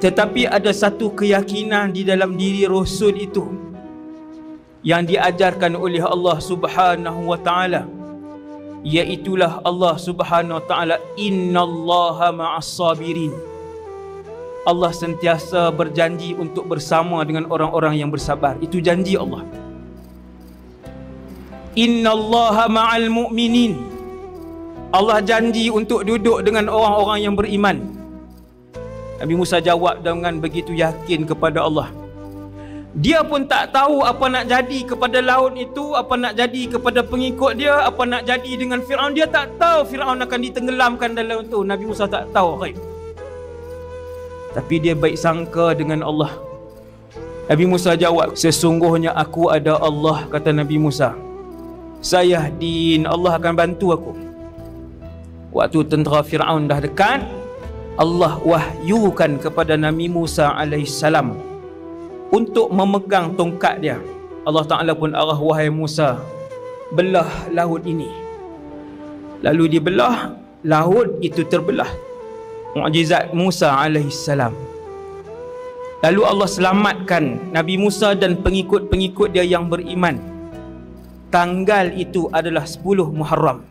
Tetapi ada satu keyakinan di dalam diri Rasul itu yang diajarkan oleh Allah Subhanahu wa ta'ala, iaitulah Allah Subhanahu wa ta'ala, innallaha ma'as sabirin. Allah sentiasa berjanji untuk bersama dengan orang-orang yang bersabar. Itu janji Allah. Innallaha ma'al mu'minin. Allah janji untuk duduk dengan orang-orang yang beriman. Nabi Musa jawab dengan begitu yakin kepada Allah. Dia pun tak tahu apa nak jadi kepada laut itu, apa nak jadi kepada pengikut dia, apa nak jadi dengan Firaun. Dia tak tahu Firaun akan ditenggelamkan dalam itu. Nabi Musa tak tahu ghaib. Tapi dia baik sangka dengan Allah. Nabi Musa jawab, sesungguhnya aku ada Allah, kata Nabi Musa. Sayahdin, Allah akan bantu aku. Waktu tentera Firaun dah dekat, Allah wahyukan kepada Nabi Musa alaihissalam untuk memegang tongkat dia. Allah Ta'ala pun arah, wahai Musa, belah laut ini. Lalu dibelah, laut itu terbelah. Mukjizat Musa alaihissalam. Lalu Allah selamatkan Nabi Musa dan pengikut-pengikut dia yang beriman. Tanggal itu adalah 10 Muharram.